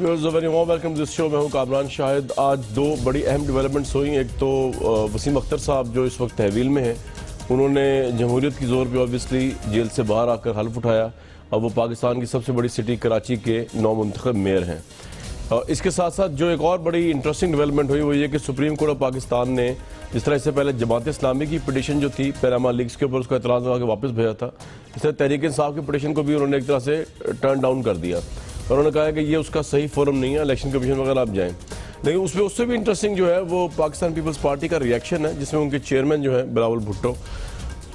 Viewers, very warm welcome to this show. मैं हूं कामरान शाहिद। आज दो बड़ी अहम डेवलपमेंट्स हुई। एक तो वसीम अख्तर साहब जो इस वक्त तहवील में हैं, उन्होंने जमहूरियत की जोर पे ऑब्वियसली जेल से बाहर आकर हल्फ उठाया। अब वो पाकिस्तान की सबसे बड़ी सिटी कराची के नौमुंतखब मेयर हैं। इसके साथ साथ जो एक और बड़ी इंटरेस्टिंग डेवलपमेंट हुई वो ये कि सुप्रीम कोर्ट ऑफ पाकिस्तान ने जिस तरह इससे पहले जमात इस्लामी की पिटीशन जो थी पैनामा लीक्स के ऊपर, उसका एतराज़ लगा के वापस भेजा था, इस तरह तहरीक इंसाफ की पिटीशन को भी उन्होंने एक तरह से टर्न डाउन कर दिया और उन्होंने कहा कि ये उसका सही फोरम नहीं है, इलेक्शन कमीशन वगैरह आप जाएँ। लेकिन उससे भी इंटरेस्टिंग जो है वो पाकिस्तान पीपल्स पार्टी का रिएक्शन है, जिसमें उनके चेयरमैन जो है बिलावल भुट्टो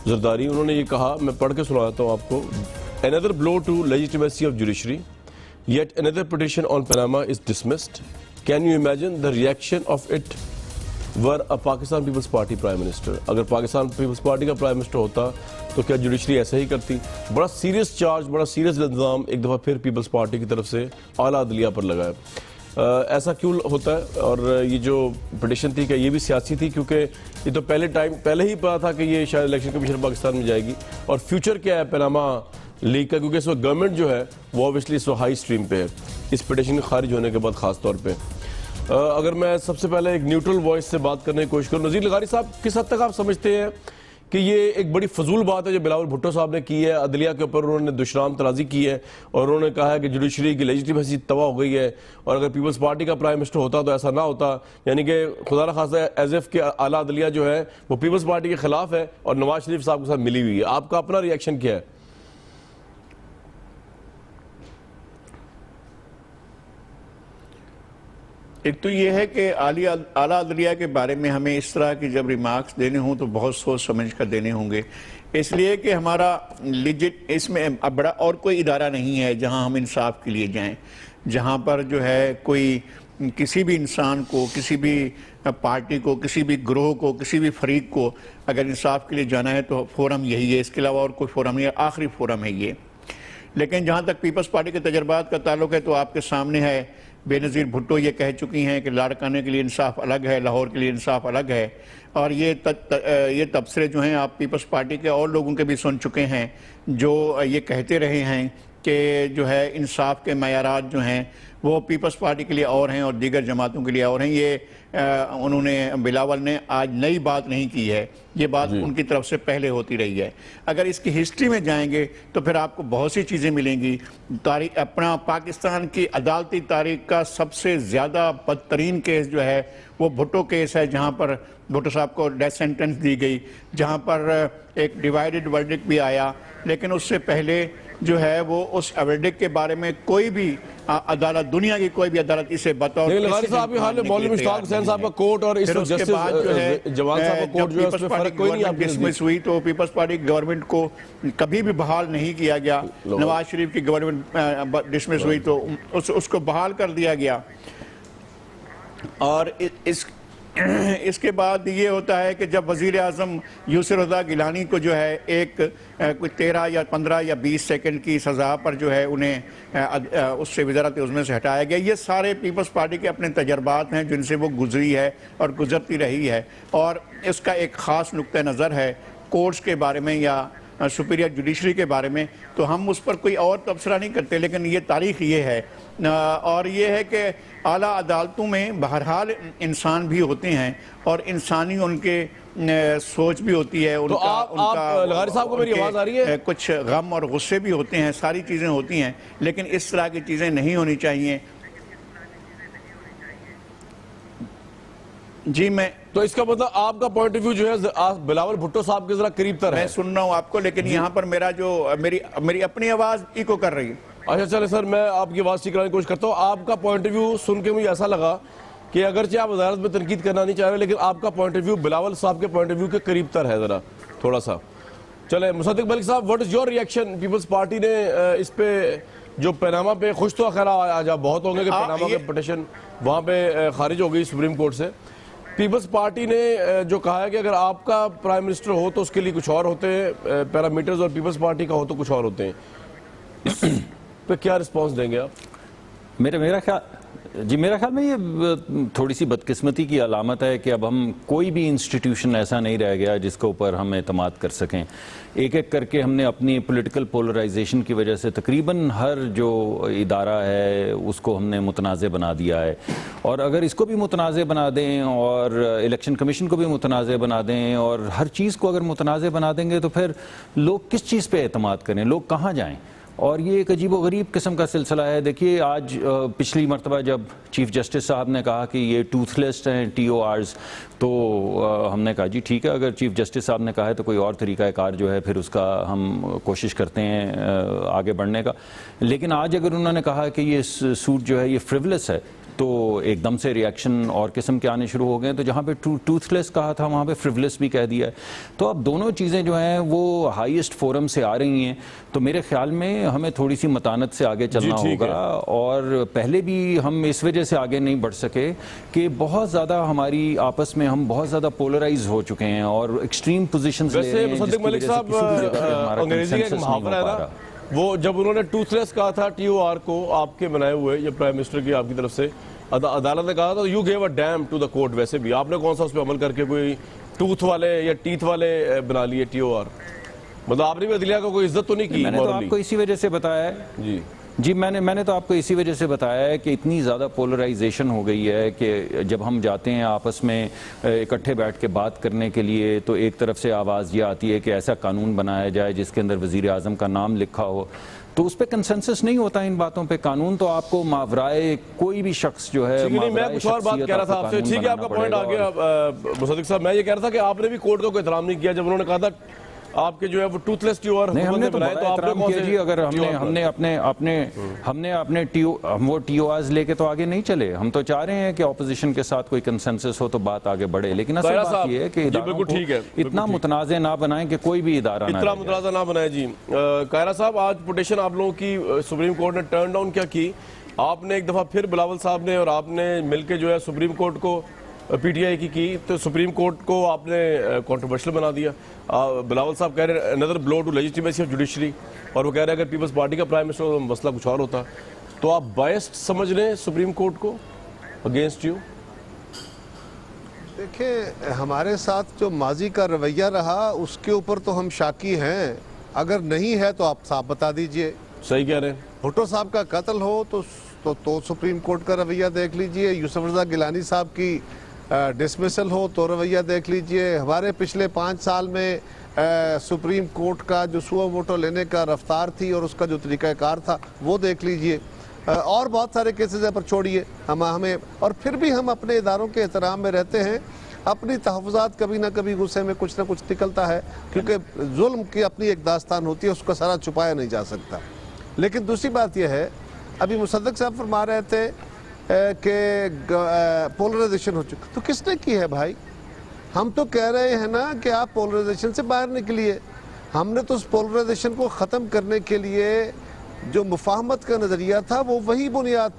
जरदारी, उन्होंने ये कहा, मैं पढ़ के सुनाता हूँ आपको। Another blow to legitimacy of judiciary, yet another petition on Panama is dismissed. Can you imagine the reaction of it were a Pakistan People's Party Prime Minister? अगर पाकिस्तान पीपल्स पार्टी का प्राइम मिनिस्टर होता तो क्या जुडिशरी ऐसा ही करती? बड़ा serious charge, बड़ा serious इल्ज़ाम एक दफ़ा फिर पीपल्स पार्टी की तरफ से आला अदलिया पर लगाया। ऐसा क्यों होता है? और ये जो पिटीशन थी क्या ये भी सियासी थी? क्योंकि ये तो पहले ही पता था कि ये शायद इलेक्शन कमीशन पाकिस्तान में जाएगी। और फ्यूचर क्या है पैनामा लीग का? क्योंकि इस वक्त गवर्नमेंट जो है वो ऑब्वियसली इस वक्त हाई स्ट्रीम पे है इस पिटीशन के खारिज होने के बाद खास तौर पे। अगर मैं सबसे पहले एक न्यूट्रल वॉइस से बात करने की कोशिश करूँ, नज़ीर लगारी साहब, किस हद तक आप समझते हैं कि ये एक बड़ी फजूल बात है जो बिलावल भुट्टो साहब ने की है? अदलिया के ऊपर उन्होंने दुशनाम तराजी की है और उन्होंने कहा है कि जुडिशरी की लेजिटिमेसी तबाह हो गई है और अगर पीपल्स पार्टी का प्राइम मिनिस्टर होता तो ऐसा ना होता। यानी कि खुदा न खासा एज एफ के आला अदलिया जो है वो पीपल्स पार्टी के खिलाफ है और नवाज शरीफ साहब के साथ मिली हुई है। आपका अपना रिएक्शन क्या है? एक तो ये है कि आला अदलिया के बारे में हमें इस तरह की जब रिमार्क्स देने हों तो बहुत सोच समझ कर देने होंगे, इसलिए कि हमारा लिजिट इसमें अब बड़ा और कोई इदारा नहीं है जहां हम इंसाफ के लिए जाएं, जहां पर जो है कोई किसी भी इंसान को, किसी भी पार्टी को, किसी भी ग्रोह को, किसी भी फरीक को अगर इंसाफ के लिए जाना है तो फोरम यही है, इसके अलावा और कोई फोरम नहीं है, आखिरी फोरम है ये। लेकिन जहाँ तक पीपल्स पार्टी के तजर्बात का ताल्लुक है तो आपके सामने है, बेनज़ीर भुट्टो ये कह चुकी हैं कि लाड़काने के लिए इंसाफ अलग है, लाहौर के लिए इंसाफ अलग है। और ये तबसरे जो हैं आप पीपल्स पार्टी के और लोगों के भी सुन चुके हैं जो ये कहते रहे हैं कि जो है इंसाफ के मयारात जो हैं वो पीपल्स पार्टी के लिए और हैं और दीगर जमातों के लिए और हैं। ये उन्होंने, बिलावल ने आज नई बात नहीं की है, ये बात उनकी तरफ से पहले होती रही है। अगर इसकी हिस्ट्री में जाएंगे तो फिर आपको बहुत सी चीज़ें मिलेंगी। तारीख अपना पाकिस्तान की अदालती तारीख का सबसे ज़्यादा बदतरीन केस जो है वो भुट्टो केस है, जहाँ पर भुट्टो साहब को डेथ सेंटेंस दी गई, जहाँ पर एक डिवाइडेड वर्डिक्ट भी आया। लेकिन उससे पहले जो है वो उस वर्डिक्ट के बारे में कोई भी अदालत, दुनिया की कोई भी अदालत इसे बतौर डिसमिस हुई तो पीपल्स पार्टी गवर्नमेंट को कभी भी बहाल नहीं किया गया। नवाज शरीफ की गवर्नमेंट डिसमिस हुई तो उसको बहाल कर दिया गया। और इसके बाद ये होता है कि जब वज़ीर आज़म यूसुफ रज़ा गिलानी को जो है एक कोई 13 या 15 या 20 सेकंड की सज़ा पर जो है उन्हें उससे वज़ारत उज़्मा से हटाया गया। ये सारे पीपल्स पार्टी के अपने तजर्बात हैं जिनसे वो गुजरी है और गुजरती रही है। और इसका एक ख़ास नुक्ता नज़र है कोर्ट्स के बारे में या सुपीरियर जुडिशरी के बारे में, तो हम उस पर कोई और तबसरा नहीं करते, लेकिन ये तारीख़ ये है। और ये है कि आला अदालतों में बहरहाल इंसान भी होते हैं और इंसानी उनके सोच भी होती है, उनका, तो आप लगारी साहब को मेरी आवाज़ आ रही है? कुछ गम और गुस्से भी होते हैं, सारी चीज़ें होती हैं, लेकिन इस तरह की चीज़ें नहीं होनी चाहिए। जी मैं तो इसका मतलब आपका पॉइंट ऑफ व्यू जो है आप बिलावल भुट्टो साहब के जरा करीब तर है। मैं सुन रहा हूँ आपको, लेकिन यहाँ पर मेरा जो मेरी अपनी आवाज़ इको कर रही है। अच्छा चले सर, मैं आपकी आवाज़ ठीक कराने की कोशिश करता हूँ। आपका पॉइंट ऑफ व्यू सुन के मुझे ऐसा लगा कि अगरचे आप वज़ारत में तनकीद करना नहीं चाह रहे, लेकिन आपका पॉइंट ऑफ व्यू बिलावल साहब के पॉइंट ऑफ व्यू के करीब तर है ज़रा थोड़ा सा। चले मुसद्दिक मलिक साहब, what is your reaction? Peoples Party ने इस पे जो पैनामा पे खुश तो खैर आज आप बहुत होंगे कि पैनामा के पिटीशन वहाँ पे खारिज हो गई सुप्रीम कोर्ट से। पीपल्स पार्टी ने जो कहा है कि अगर आपका प्राइम मिनिस्टर हो तो उसके लिए कुछ और होते हैं पैरामीटर्स और पीपल्स पार्टी का हो तो कुछ और होते हैं, इस पे क्या रिस्पांस देंगे आप? मेरा ख्याल जी, मेरा ख्याल में ये थोड़ी सी बदकिस्मती की अलामत है कि अब हम कोई भी इंस्टीट्यूशन ऐसा नहीं रह गया जिसके ऊपर हम एतमाद कर सकें। एक एक करके हमने अपनी पॉलिटिकल पोलराइजेशन की वजह से तकरीबन हर जो इदारा है उसको हमने मुतनाज़ बना दिया है, और अगर इसको भी मुतनाज़ बना दें और इलेक्शन कमीशन को भी मुतनाज़ बना दें और हर चीज़ को अगर मुतनाज़ बना देंगे तो फिर लोग किस चीज़ पर एतमाद करें, लोग कहाँ जाएँ? और ये एक अजीब व गरीब किस्म का सिलसिला है। देखिए, आज पिछली मरतबा जब चीफ जस्टिस साहब ने कहा कि ये टूथलेस हैं TORs, तो हमने कहा जी ठीक है, अगर चीफ जस्टिस साहब ने कहा है तो कोई और तरीक़ाकार जो है फिर उसका हम कोशिश करते हैं आगे बढ़ने का। लेकिन आज अगर उन्होंने कहा कि ये सूट जो है ये फ्रिवलेस है, तो एकदम से रिएक्शन और किस्म के आने शुरू हो गए। तो जहाँ पे टूथलेस कहा था वहाँ पे फ्रिवलेस भी कह दिया है। तो अब दोनों चीज़ें जो हैं वो हाईएस्ट फोरम से आ रही हैं, तो मेरे ख्याल में हमें थोड़ी सी मतानत से आगे चलना होगा। और पहले भी हम इस वजह से आगे नहीं बढ़ सके कि बहुत ज़्यादा हमारी आपस में हम बहुत ज़्यादा पोलराइज हो चुके हैं और एक्सट्रीम पोजिशन ले रहे हैं। मुसद्दिक मलिक साहब, अंग्रेजी का एक मुहावरा है ना, वो जब उन्होंने टूथलेस कहा था TOR को आपके बनाए हुए या प्राइम मिनिस्टर की आपकी तरफ से, अदालत ने कहा था you gave a damn to the court. वैसे भी आपने कौन सा उस पर अमल करके कोई टूथ वाले या टीथ वाले बना लिए TOR? मतलब आपने भी अदलिया को कोई इज्जत तो नहीं की? मैंने तो आपको इसी वजह से बताया है जी, मैंने तो आपको इसी वजह से बताया है कि इतनी ज़्यादा पोलराइजेशन हो गई है कि जब हम जाते हैं आपस में इकट्ठे बैठ के बात करने के लिए, तो एक तरफ से आवाज़ ये आती है कि ऐसा कानून बनाया जाए जिसके अंदर वज़ीर आज़म का नाम लिखा हो, तो उस पर कंसेंसस नहीं होता इन बातों पे। कानून तो आपको मावराए कोई भी शख्स जो है, मैं कुछ और बात कह रहा था आपसे। ठीक है, आपका पॉइंट आ गया मुसद्दिक साहब। मैं ये कह रहा था कि आपने भी कोर्ट का कोई एहतराम नहीं किया जब उन्होंने कहा था आपके जो है वो टूथलेस TOR हमने बनाए, तो आपने कौन से जी? अगर हमने अपने वो TORs लेके तो आगे नहीं चले। हम तो चाह रहे हैं कि ऑपोजिशन के साथ कोई कंसेंसस हो तो बात आगे बढ़े, लेकिन असल बात ये है कि बिल्कुल ठीक है, इतना मुतनाज़ ना बनाएं कि कोई भी इदारा इतना मुतनाज़ ना बनाए जी। कायरा साहब, आज पिटीशन आप लोगों की सुप्रीम कोर्ट ने टर्न डाउन क्या की? आपने एक दफ़ा फिर बिलावल साहब ने और आपने मिलकर जो है सुप्रीम कोर्ट को PTI की, तो सुप्रीम कोर्ट को आपने कंट्रोवर्शियल बना दिया। बिलावल साहब कह रहे हैं another blow to legitimacy of judiciary, और वो कह रहे हैं अगर पीपल्स पार्टी का प्राइम मिनिस्टर तो मसला कुछ और होता। तो आप बायस्ड समझ रहे हैं सुप्रीम कोर्ट को अगेंस्ट यू? देखिए, हमारे साथ जो माजी का रवैया रहा उसके ऊपर तो हम शाकी हैं। अगर नहीं है तो आप साफ बता दीजिए। सही कह रहे हैं। भुट्टो साहब का कत्ल हो तो सुप्रीम कोर्ट का रवैया देख लीजिए। यूसुफ रजा गिलानी साहब की डिसमिसल हो तो रवैया देख लीजिए। हमारे पिछले 5 साल में सुप्रीम कोर्ट का जो सुओ वोटो लेने का रफ्तार थी और उसका जो तरीक़ाकार था वो देख लीजिए। और बहुत सारे केसेस है, पर छोड़िए हमें। और फिर भी हम अपने इदारों के एहतराम में रहते हैं। अपनी तहफ़्फ़ुज़ात कभी ना कभी गुस्से में कुछ ना कुछ निकलता है, क्योंकि जुल्म की अपनी एक दास्तान होती है, उसका सारा छुपाया नहीं जा सकता। लेकिन दूसरी बात यह है, अभी मुसद्दिक साहब फरमा रहे थे कि पोलराइजेशन हो चुकी, तो किसने की है भाई? हम तो कह रहे हैं ना कि आप पोलराइजेशन से बाहर निकलिए। हमने तो उस पोलराइजेशन को ख़त्म करने के लिए जो मुफाहमत का नज़रिया था वो वही बुनियाद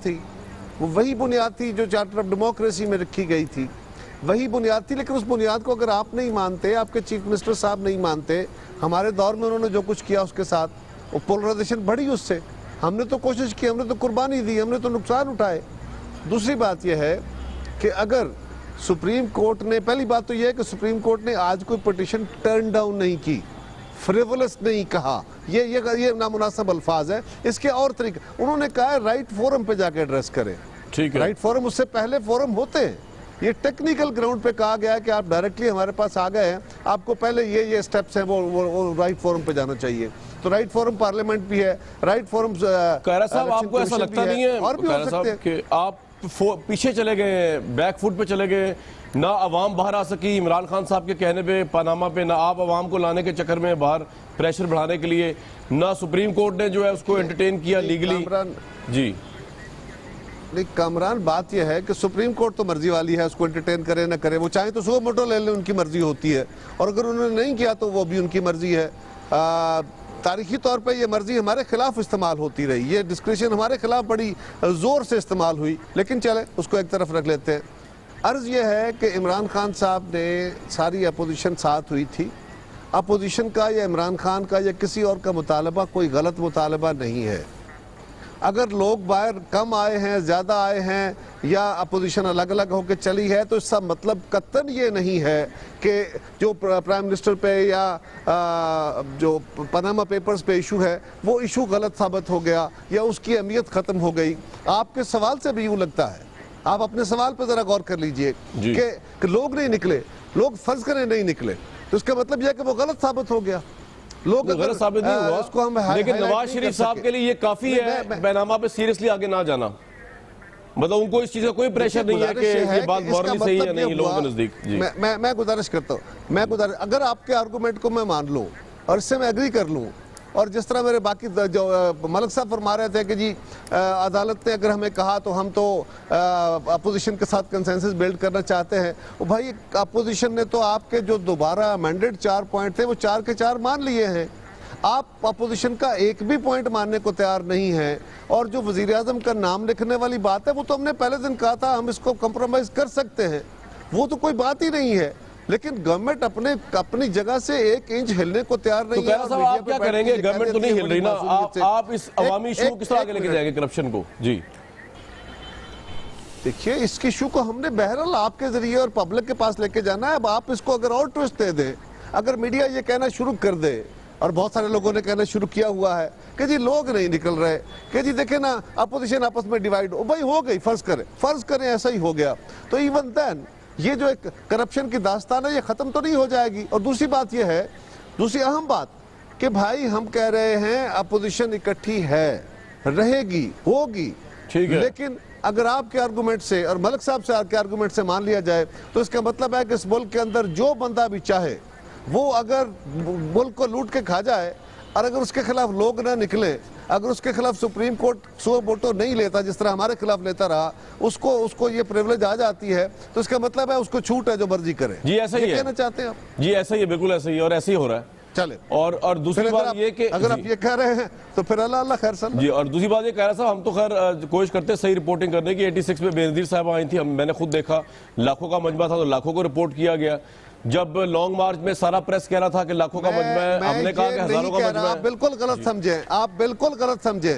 थी, जो चार्टर ऑफ डेमोक्रेसी में रखी गई थी, वही बुनियाद थी। लेकिन उस बुनियाद को अगर आप नहीं मानते, आपके चीफ मिनिस्टर साहब नहीं मानते, हमारे दौर में उन्होंने जो कुछ किया उसके साथ वो पोलराइजेशन बढ़ी उससे। हमने तो कोशिश की, हमने तो कुर्बानी दी, हमने तो नुकसान उठाए। दूसरी बात यह है कि अगर सुप्रीम कोर्ट ने, पहली बात तो यह है कि सुप्रीम कोर्ट ने आज कोई पिटीशन टर्न डाउन नहीं की, फ्रिवलस नहीं कहा, ये नामुनासिब अल्फाज है। इसके और तरीके उन्होंने कहा है राइट फोरम पे जाके एड्रेस करें। ठीक है, राइट फोरम, उससे पहले फोरम होते हैं। ये टेक्निकल ग्राउंड पे कहा गया है कि आप डायरेक्टली हमारे पास आ गए हैं, आपको पहले ये स्टेप्स हैं, वो राइट फोरम पे जाना चाहिए। तो राइट फोरम पार्लियामेंट भी है, राइट फोरम। कायरा साहब, आपको ऐसा लगता नहीं है और भी हो सकते हैं कि आप पीछे चले गए, बैक फुट पे चले गए, ना अवाम बाहर आ सकी इमरान खान साहब के कहने पे, पनामा पे, ना आप अवाम को लाने के चक्कर में बाहर प्रेशर बढ़ाने के लिए, ना सुप्रीम कोर्ट ने जो है उसको एंटरटेन किया लीगली? जी नहीं कामरान, बात यह है कि सुप्रीम कोर्ट तो मर्जी वाली है, उसको एंटरटेन करे ना करे, वो चाहे तो सुओ मोटो ले लें, उनकी मर्जी होती है। और अगर उन्होंने नहीं किया तो वो भी उनकी मर्जी है। तारीखी तौर पे ये मर्जी हमारे खिलाफ इस्तेमाल होती रही, ये डिस्क्रिशन हमारे खिलाफ बड़ी जोर से इस्तेमाल हुई। लेकिन चले उसको एक तरफ रख लेते हैं। अर्ज ये है कि इमरान खान साहब ने, सारी अपोजिशन साथ हुई थी। अपोजिशन का या इमरान खान का या किसी और का मुतालबा कोई गलत मुतालबा नहीं है। अगर लोग बाहर कम आए हैं, ज्यादा आए हैं या अपोजिशन अलग अलग होकर चली है, तो इसका मतलब कतई ये नहीं है कि जो प्राइम मिनिस्टर पे या जो पनामा पेपर्स पे इशू है वो इशू गलत साबित हो गया या उसकी अहमियत खत्म हो गई। आपके सवाल से भी यूं लगता है, आप अपने सवाल पर जरा गौर कर लीजिए कि लोग नहीं निकले, लोग फर्ज करें नहीं निकले, तो इसका मतलब यह कि वो गलत साबित हो गया। लोग गलत साबित नहीं हुआ उसको हम लेकिन नवाज शरीफ साहब के लिए ये काफी है पनामा पे सीरियसली आगे ना जाना। मतलब उनको इस चीज का कोई प्रेशर नहीं है कि ये बात मॉरली सही है नहीं लोगों के नजदीक। मैं गुजारिश करता हूँ, अगर आपके आर्गूमेंट को मैं मान लूं और इससे मैं एग्री कर लूं, और जिस तरह मेरे बाकी जो मलिक साहब फरमा रहे थे कि जी अदालत ने अगर हमें कहा तो हम तो अपोजिशन के साथ कंसेंसस बिल्ड करना चाहते हैं, वो भाई अपोजिशन ने तो आपके जो दोबारा अमेंडेड 4 पॉइंट थे वो 4 के 4 मान लिए हैं। आप अपोजिशन का एक भी पॉइंट मानने को तैयार नहीं है। और जो वजीर आजम का नाम लिखने वाली बात है वो तो हमने पहले दिन कहा था हम इसको कंप्रोमाइज कर सकते हैं, वो तो कोई बात ही नहीं है। लेकिन गवर्नमेंट अपनी जगह से 1 इंच हिलने को तैयार नहीं है। तो आप क्या करेंगे? गवर्नमेंट तो नहीं हिल रही ना, आप इस अवामी इशू को किस तरह आगे लेके जाएंगे करप्शन को? जी देखिए, इस इशू को हमने बहरहाल आपके जरिए और पब्लिक के पास लेके जाना है। अब आप इसको अगर और ट्विस्ट दे दें, अगर मीडिया ये कहना शुरू कर दे, और बहुत सारे लोगों ने कहना शुरू किया हुआ है कि जी लोग नहीं निकल रहे, कि जी देखे ना अपोजिशन आपस में डिवाइड हो, भाई हो गई, फर्ज करें ऐसा ही हो गया, तो इवन देन ये जो एक करप्शन की दास्तान है ये खत्म तो नहीं हो जाएगी। और दूसरी बात ये है, दूसरी अहम बात कि भाई हम कह रहे हैं अपोजिशन इकट्ठी है, रहेगी, होगी, ठीक है, लेकिन अगर आपके आर्गुमेंट से और मलिक साहब से आपके आर्गुमेंट से मान लिया जाए तो इसका मतलब है कि इस मुल्क के अंदर जो बंदा भी चाहे वो अगर मुल्क को लूट के खा जाए, और अगर उसके खिलाफ लोग ना निकले, अगर उसके खिलाफ सुप्रीम कोर्ट सो वोटो नहीं लेता जिस तरह हमारे खिलाफ लेता रहा, उसको ये प्रिविलेज आ जाती है, तो इसका मतलब है उसको छूट है जो मर्जी करे। जी ऐसा ही है, कहना चाहते हैं आप? जी ऐसा ही है, बिल्कुल ऐसा ही है और ऐसे ही हो रहा है। चले, और दूसरी बात ये कि अगर आप ये कह रहे हैं तो फिर अल्लाह खैर सन। जी, और दूसरी बात ये कह रहा था, हम तो खैर कोशिश करते हैं सही रिपोर्टिंग करने की। 86 में बेनजीर साहब आई थी, मैंने खुद देखा, लाखों का मजमा था तो लाखों को रिपोर्ट किया गया। जब लॉन्ग मार्च में सारा प्रेस कह रहा था कि लाखों का मजमा है, हमने कहा कि हजारों का मजमा है। आप बिल्कुल गलत समझे, आप बिल्कुल गलत समझे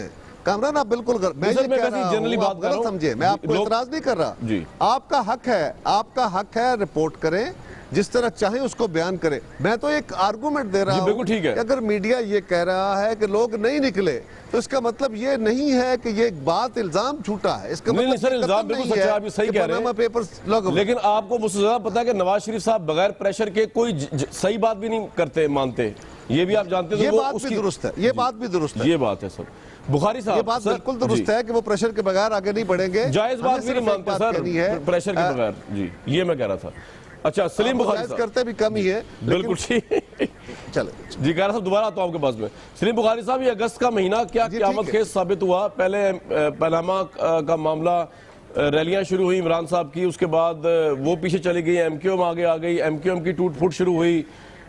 कामरान, आप बिल्कुल गलत। मैं ये कह रहा हूं, आप गलत समझे, मैं आपको एतराज नहीं कर रहा जी। आपका हक है रिपोर्ट करें, जिस तरह चाहे उसको बयान करें। मैं तो एक आर्गुमेंट दे रहा हूं, बिल्कुल ठीक है। अगर मीडिया ये कह रहा है कि लोग नहीं निकले तो इसका मतलब ये नहीं है कि ये बात इल्जाम झूठा है। इसका मतलब सर इल्जाम बिल्कुल सच है, आप ये सही कह रहे हैं पेपर्स लोग, लेकिन आपको मुझसे ज्यादा पता है कि नवाज शरीफ साहब बगैर प्रेशर के कोई सही बात भी नहीं करते, मानते, ये भी आप जानते हैं। ये बात भी दुरुस्त है, ये बात भी दुरुस्त है, ये बात है सर बुखारी साहब, ये बात बिल्कुल दुरुस्त है कि वो प्रेशर के बगैर आगे नहीं बढ़ेंगे। जायज बात भी नहीं मानते सर प्रेशर के बगैर। जी ये मैं कह रहा था। अच्छा सलीम बुखारी साहब करते भी कम ही है, बिल्कुल ठीक। चले जी कह रहा था, दोबारा आता हूं आपके पास में। सलीम बुखारी साहब, ये अगस्त का महीना क्या क़यामत खेज साबित हुआ? पहले पनामा का मामला, रैलियां शुरू हुई इमरान साहब की, उसके बाद वो पीछे चली गई, एमक्यूएम आगे आ गई, एमक्यूएम की टूट फूट शुरू हुई।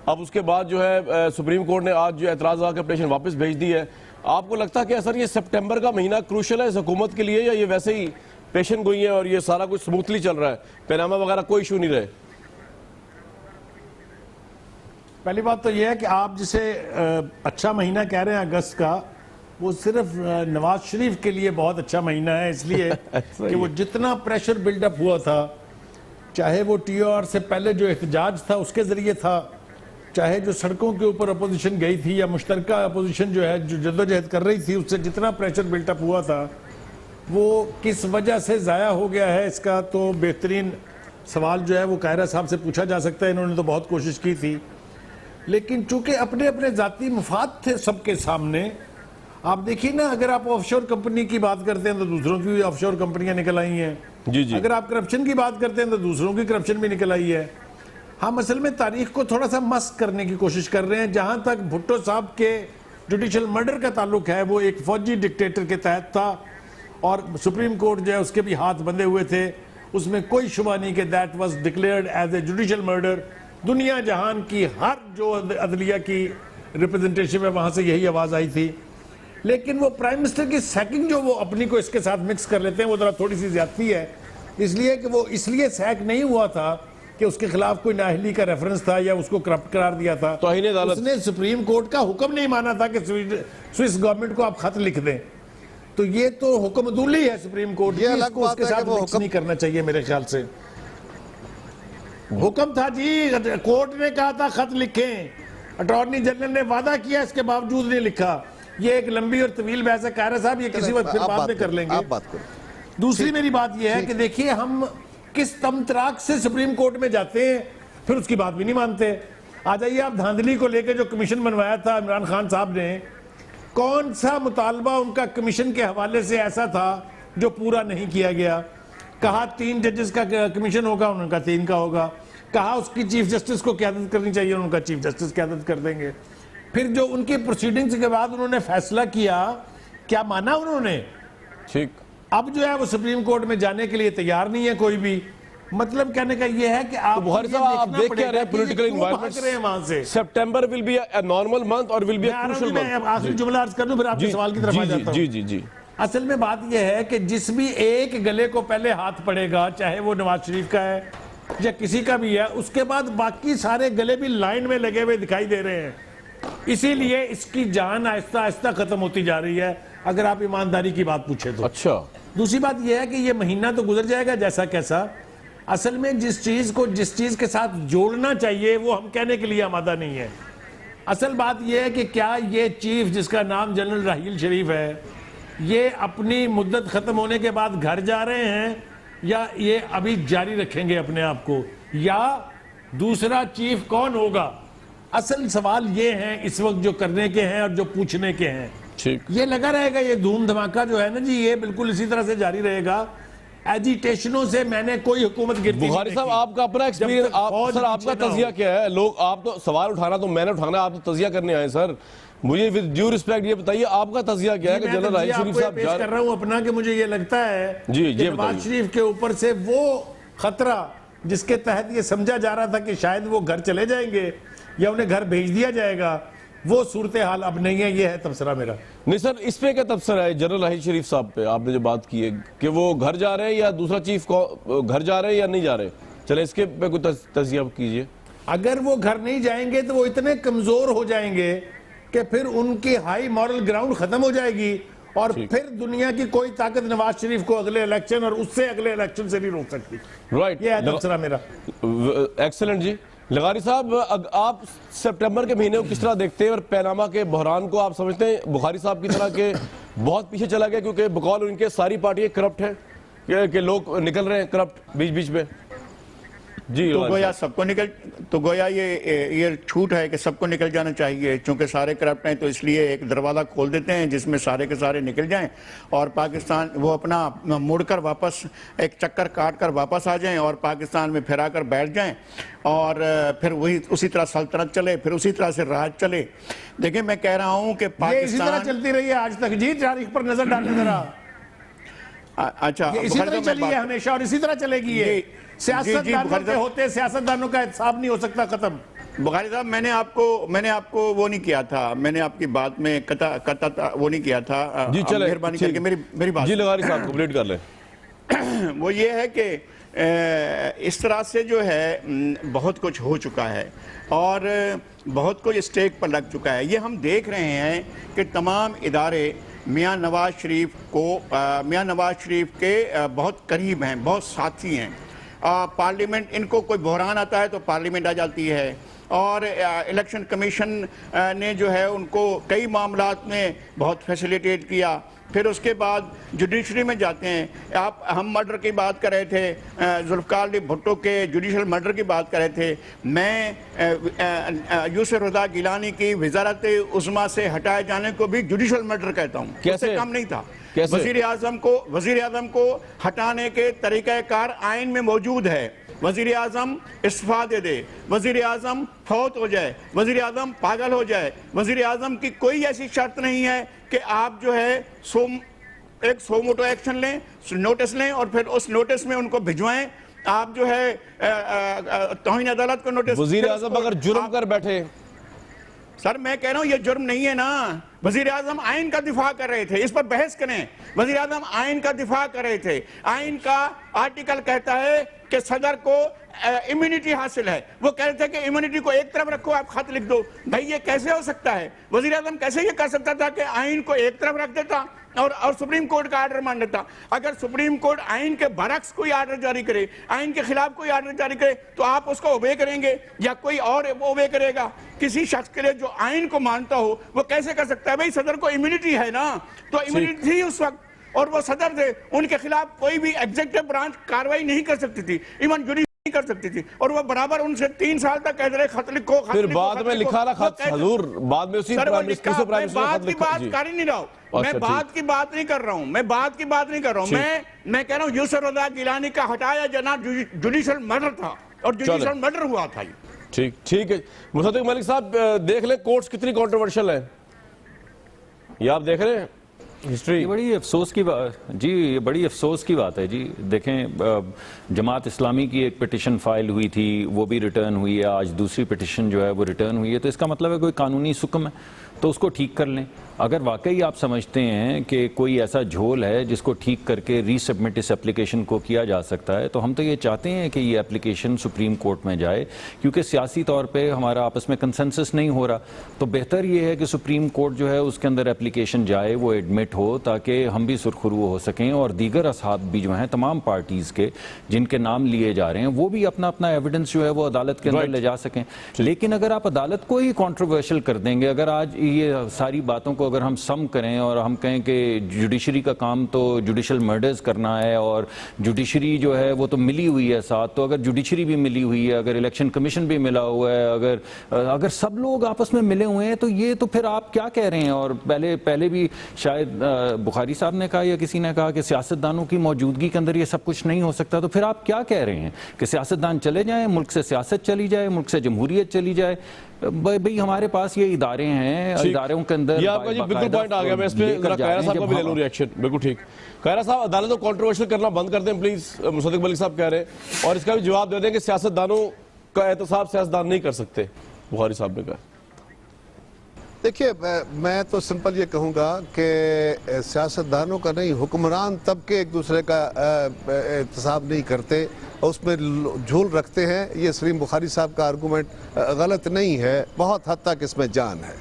अब उसके बाद जो है सुप्रीम कोर्ट ने आज जो एतराज़ आकर अपलीकेशन वापस भेज दी है। आपको लगता है कि सर ये सितंबर का महीना क्रूशल है इस हुकूमत के लिए, या ये वैसे ही पेशन गोई है और ये सारा कुछ स्मूथली चल रहा है, पनामा वगैरह कोई इशू नहीं रहे? पहली बात तो यह है कि आप जिसे अच्छा महीना कह रहे हैं अगस्त का, वो सिर्फ नवाज शरीफ के लिए बहुत अच्छा महीना है, इसलिए कि वो जितना प्रेशर बिल्डअप हुआ था, चाहे वो टीओआर से पहले जो एहतजाज था उसके जरिए था, चाहे जो सड़कों के ऊपर अपोजिशन गई थी या मुश्तरका अपोजिशन जो है जो जद्दोजहद कर रही थी, उससे जितना प्रेशर बिल्डअप हुआ था वो किस वजह से ज़ाया हो गया है, इसका तो बेहतरीन सवाल जो है वो कायरा साहब से पूछा जा सकता है। इन्होंने तो बहुत कोशिश की थी, लेकिन चूंकि अपने अपने जाती मफाद थे सबके सामने। आप देखिए ना, अगर आप ऑफशोर कंपनी की बात करते हैं तो दूसरों की भी ऑफशोर कंपनियां निकल आई हैं। जी जी। अगर आप करप्शन की बात करते हैं तो दूसरों की करप्शन भी निकल आई है। हम असल में तारीख को थोड़ा सा मस्क करने की कोशिश कर रहे हैं। जहां तक भुट्टो साहब के जुडिशल मर्डर का ताल्लुक है, वो एक फौजी डिक्टेटर के तहत था और सुप्रीम कोर्ट जो है उसके भी हाथ बंधे हुए थे, उसमें कोई शुबा नहीं कि that was declared as a judicial murder. दुनिया जहान की हर जो अदलिया की रिप्रेजेंटेशन है वहां से यही आवाज आई थी। लेकिन वो प्राइम मिनिस्टर की सैकिंग जो वो अपनी को इसके साथ मिक्स कर लेते हैं, वो जरा थोड़ी सी ज्यादती है, इसलिए कि वो इसलिए सैक नहीं हुआ था कि उसके खिलाफ कोई नाअहली का रेफरेंस था या उसको करप्ट करार दिया था। तो उसने सुप्रीम कोर्ट का हुक्म नहीं माना था कि स्विस गवर्नमेंट को आप खत लिख दें। तो ये तो हुक्मदुली है सुप्रीम कोर्ट ये की, अलग इसको बात उसके है कि साथ वो मिक्स हुक्म- नहीं करना चाहिए मेरे ख्याल से। हुक्म था जी, कोर्ट ने कहा था खत लिखें, अटॉर्नी जनरल ने वादा किया, इसके बावजूद नहीं लिखा। ये एक लंबी और तवील बहस है कायरा साहब, ये किसी वक्त फिर आप बाद बात में कर करें, लेंगे। आप बात करें। दूसरी मेरी बात यह है कि देखिए हम किस तमतराक से सुप्रीम कोर्ट में जाते हैं, फिर उसकी बात भी नहीं मानते। आ जाइए आप धांधली को लेकर जो कमीशन बनवाया था इमरान खान साहब ने, कौन सा मुतालबा उनका कमीशन के हवाले से ऐसा था जो पूरा नहीं किया गया? कहा 3 जजेस का कमीशन होगा, उनका 3 का होगा। कहा उसकी चीफ जस्टिस को क़यादत करनी चाहिए, उनका चीफ जस्टिस क़यादत कर देंगे। फिर जो उनकी प्रोसीडिंग्स के बाद उन्होंने फैसला किया, क्या माना उन्होंने? ठीक। अब जो है वो सुप्रीम कोर्ट में जाने के लिए तैयार नहीं है कोई भी। मतलब कहने का ये है कि आप बुखारी साहब, आप देख क्या रहे हैं पॉलिटिकल एनवायरनमेंट रहे हैं वहां से। September will be a normal month और will be a crucial month. आखिरी जुमला अर्ज कर दूं, फिर आपके सवाल की तरफ आ जाता हूं। जी जी जी। असल में बात यह है कि जिस भी एक गले को पहले हाथ पड़ेगा, चाहे वो नवाज शरीफ का है या किसी का भी है, उसके बाद बाकी सारे गले भी लाइन में लगे हुए दिखाई दे रहे हैं। इसीलिए इसकी जान आहिस्ता आहिस्ता खत्म होती जा रही है, अगर आप ईमानदारी की बात पूछे तो। अच्छा। दूसरी बात यह है कि ये महीना तो गुजर जाएगा जैसा कैसा। असल में जिस चीज को जिस चीज के साथ जोड़ना चाहिए वो हम कहने के लिए आमादा नहीं है। असल बात यह है कि क्या ये चीफ जिसका नाम जनरल राहील शरीफ है, ये अपनी मुद्दत खत्म होने के बाद घर जा रहे हैं या ये अभी जारी रखेंगे अपने आप को, या दूसरा चीफ कौन होगा? असल सवाल ये है इस वक्त जो करने के हैं और जो पूछने के हैं। ठीक। ये लगा रहेगा, ये धूम धमाका जो है ना जी, ये बिल्कुल इसी तरह से जारी रहेगा। एजिटेशनों से मैंने कोई हुकूमत गिरती बुखारी साहब, आपका अपना एक्सपीरियंस, सर आपका तजिया क्या है? लोग, आप तो सवाल उठाना तो मैंने उठाना, आप तो तजिया करने आए सर। मुझे विद ड्यू रिस्पेक्ट ये बताइए, आपका तजिया क्या है कि जनरल राहील शरीफ साहब पेश कर रहा हूं अपना, कि मुझे ये लगता है जी, कि ये नवाज बताइए। शरीफ के ऊपर से वो खतरा जिसके तहत ये समझा जा रहा था कि शायद वो घर चले जाएंगे या उन्हें घर भेज दिया जाएगा, वो सूरत हाल अब नहीं है। ये है तबसरा मेरा। नहीं सर, इस पे क्या तबसरा है जनरल राहील शरीफ साहब पे? आपने जो बात की है कि वो घर जा रहे हैं या दूसरा चीफ को घर जा रहे हैं या नहीं जा रहे, चले इसके पे कोई तजिया कीजिए। अगर वो घर नहीं जाएंगे तो वो इतने कमजोर हो जाएंगे कि फिर उनकी हाई मॉरल ग्राउंड खत्म हो जाएगी और फिर दुनिया की कोई ताकत नवाज शरीफ को अगले इलेक्शन और उससे अगले इलेक्शन से नहीं रोक सकती। राइट। ये है तबसरा मेरा। एक्सेलेंट जी। लगारी साहब, आप सितंबर के महीने को किस तरह देखते हैं और पैनामा के बहरान को? आप समझते हैं बुखारी साहब की तरह के बहुत पीछे चला गया, क्योंकि बकौल उनके सारी पार्टियां करप्ट हैं कि लोग निकल रहे हैं करप्ट बीच बीच में? जी। तो गोया सबको निकल, तो गोया ये छूट है कि सबको निकल जाना चाहिए, चूंकि सारे करप्ट हैं तो इसलिए एक दरवाज़ा खोल देते हैं जिसमें सारे के सारे निकल जाएं और पाकिस्तान वो अपना मुड़कर वापस एक चक्कर काट कर वापस आ जाएं और पाकिस्तान में फिर आकर बैठ जाएं और फिर वही उसी तरह सल्तनत चले, फिर उसी तरह से राज चले। देखिए मैं कह रहा हूँ कि इसी तरह पाकिस्तान चलती रही है आज तक जी। तारीख पर नजर डालें जरा। अच्छा, ये इसी तरह चली है हमेशा और इसी तरह चलेगी ये। सियासतदानों के होते सियासतदानों का हिसाब नहीं हो सकता खत्म। बुखारी साहब, मैंने आपको वो नहीं किया था, मैंने आपकी बात में कता वो नहीं किया था। जी चले, मेहरबानी करके मेरी बात जी लगारी साहब कंप्लीट कर लें। वो ये है कि इस तरह से जो है बहुत कुछ हो चुका है और बहुत कुछ स्टेक पर लग चुका है। ये हम देख रहे हैं कि तमाम इदारे मियां नवाज शरीफ के बहुत करीब हैं, बहुत साथी हैं। पार्लियामेंट, इनको कोई बहरान आता है तो पार्लियामेंट आ जाती है और इलेक्शन कमीशन ने जो है उनको कई मामलात में बहुत फैसिलिटेट किया। फिर उसके बाद जुडिशरी में जाते हैं। हम मर्डर की बात कर रहे थे, जुल्फ़िकार अली भुट्टो के जुडिशल मर्डर की बात कर रहे थे। मैं यूसुफ रज़ा गिलानी की वज़ारत उज़्मा से हटाए जाने को भी जुडिशल मर्डर कहता हूँ। कैसे? कम नहीं था। कैसे? वज़ीर आज़म को हटाने के तरीक़ाकार आइन में मौजूद है। वज़ीर आज़म इस्तीफ़ा दे दे, वज़ीर आज़म फौत हो जाए, वज़ीर आज़म पागल हो जाए, वज़ीर आज़म की कोई ऐसी शर्त नहीं है कि आप जो है एक सो मोटो एक्शन लें, नोटिस लें और फिर उस नोटिस में उनको भिजवाएं। आप जो है तौहीन अदालत को नोटिस, वज़ीर आज़म अगर जुर्म कर बैठे, सर मैं कह रहा हूं ये जुर्म नहीं है ना। वज़ीर आज़म आइन का दिफा कर रहे थे, इस पर बहस करें। वज़ीर आज़म आइन का दिफा कर रहे थे। आइन का आर्टिकल कहता है कि सदर को इम्यूनिटी हासिल है। वो कह रहे थे कि इम्यूनिटी को एक तरफ रखो, आप खत लिख दो। भाई ये कैसे हो सकता है? वज़ीर आज़म कैसे ये कर सकता था कि आइन को एक तरफ रख देता, और सुप्रीम कोर्ट का आर्डर मान लेता। अगर सुप्रीम कोर्ट आइन के बरक्स कोई आर्डर जारी करे, आइन के खिलाफ कोई आर्डर जारी करे, तो आप उसको ओबे करेंगे या कोई और ओबे करेगा? किसी शख्स के लिए जो आइन को मानता हो वो कैसे कर सकता है? भाई सदर को इम्यूनिटी है ना, तो इम्यूनिटी थी उस वक्त, और वो सदर थे, उनके खिलाफ कोई भी एग्जीक्यूटिव ब्रांच कार्रवाई नहीं कर सकती थी, इवन जुडिशरी नहीं कर सकती थी, और वो बराबर उनसे 3 साल तक कहते रहे खत लिखो, फिर बाद में लिखा ना खत हजूर, बाद में उसी प्राइम मिनिस्टर से प्राइम मिनिस्टर बात की बात कर ही नहीं रहा हूं, मैं बात की बात नहीं कर रहा हूं, मैं बात की बात नहीं कर रहा हूं, मैं कह रहा हूं यूसुफ रजा गिलानी का हटाया जाना जुडिशियल मर्डर था, और जुडिशियल मर्डर हुआ था। ठीक है मुसद्दिक मलिक साहब, देख ले कोर्ट्स कितनी कंट्रोवर्शियल है, ये आप देख रहे हैं हिस्ट्री। ये बड़ी अफसोस की बात जी, ये बड़ी अफसोस की बात है जी। देखें, जमात इस्लामी की एक पिटिशन फाइल हुई थी, वो भी रिटर्न हुई है, आज दूसरी पिटिशन जो है वो रिटर्न हुई है, तो इसका मतलब है कोई कानूनी सुकम है तो उसको ठीक कर लें। अगर वाकई आप समझते हैं कि कोई ऐसा झोल है जिसको ठीक करके रीसबमिट इस एप्लीकेशन को किया जा सकता है, तो हम तो ये चाहते हैं कि ये एप्लीकेशन सुप्रीम कोर्ट में जाए, क्योंकि सियासी तौर पे हमारा आपस में कंसेंसस नहीं हो रहा। तो बेहतर ये है कि सुप्रीम कोर्ट जो है उसके अंदर एप्लीकेशन जाए, वो एडमिट हो, ताकि हम भी सुरखरू हो सकें और दीगर असहाब भी जो हैं तमाम पार्टीज़ के जिनके नाम लिए जा रहे हैं वो भी अपना अपना एविडेंस जो है वो अदालत के अंदर ले जा सकें। लेकिन अगर आप अदालत को ही कॉन्ट्रोवर्शियल कर देंगे, अगर आज ये सारी बातों को अगर हम सम करें और हम कहें कि जुडिशरी का काम तो जुडिशल मर्डर्स करना है और जुडिशरी जो है वो तो मिली हुई है साथ, तो अगर जुडिशरी भी मिली हुई है, अगर इलेक्शन कमीशन भी मिला हुआ है, अगर सब लोग आपस में मिले हुए हैं, तो ये तो फिर आप क्या कह रहे हैं? और पहले भी शायद बुखारी साहब ने कहा या किसी ने कहा कि सियासतदानों की मौजूदगी के अंदर ये सब कुछ नहीं हो सकता, तो फिर आप क्या कह रहे हैं कि सियासतदान चले जाएं, मुल्क से सियासत चली जाए, मुल्क से जमहूरियत चली जाए? भाई हमारे पास ये इदारे हैं, इदारों के अंदर ये आपका जी बिल्कुल पॉइंट आ गया। मैं इस पे जरा कायरा साहब का भी ले लूं रिएक्शन। बिल्कुल ठीक, कायरा साहब अदालत को कंट्रोवर्शियल करना बंद कर दें प्लीज, मुसद्दिक मलिक साहब कह रहे हैं, और इसका भी जवाब दे दें कि सियासतदानों का एहतसाब सियासतदान नहीं कर सकते, बुखारी साहब ने कहा। देखिए, मैं तो सिंपल ये कहूँगा कि सियासतदानों का नहीं, हुक्मरान तबके एक दूसरे का एहतसाब नहीं करते, उसमें झूल रखते हैं। ये सलीम बुखारी साहब का आर्गूमेंट गलत नहीं है, बहुत हद तक इसमें जान है,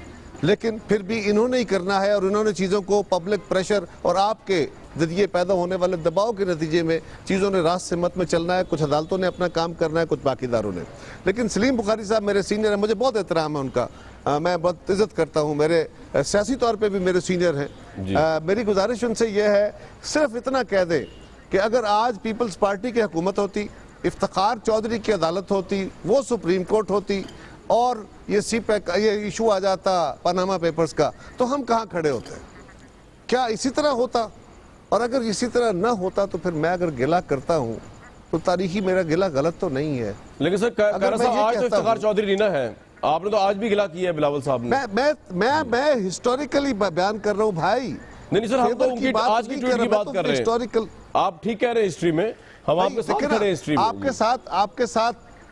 लेकिन फिर भी इन्होंने ही करना है, और इन्होंने चीज़ों को पब्लिक प्रेशर और आपके जरिए पैदा होने वाले दबाव के नतीजे में चीज़ों ने रास्त सिमत में चलना है। कुछ अदालतों ने अपना काम करना है, कुछ बाकीदारों ने। लेकिन सलीम बुखारी साहब मेरे सीनियर हैं, मुझे बहुत एहतराम है उनका, मैं बहुत इज्जत करता हूँ, मेरे सियासी तौर पे भी मेरे सीनियर हैं। मेरी गुजारिश उनसे यह है, सिर्फ इतना कह दें कि अगर आज पीपल्स पार्टी की हुकूमत होती, इफ्तिखार चौधरी की अदालत होती, वो सुप्रीम कोर्ट होती, और ये सीपैक ये इशू आ जाता पनामा पेपर्स का, तो हम कहाँ खड़े होते? क्या इसी तरह होता? और अगर इसी तरह ना होता तो फिर मैं अगर गिला करता हूँ तो तारीखी मेरा गिला गलत तो नहीं है। लेकिन सर कायरा साहब, आज तो इफ्तिखार चौधरी नहीं ना है, आपने तो आज भी गिला किया है बिलावल साहब ने। मैं हिस्टोरिकली बयान कर रहा हूँ भाई। नहीं सर, हम तो उनकी आज की ट्वीट की बात कर रहे हैं। हिस्टोरिकल आप ठीक कह रहे हैं, हिस्ट्री में हम आपके साथ खड़े हैं, हिस्ट्री में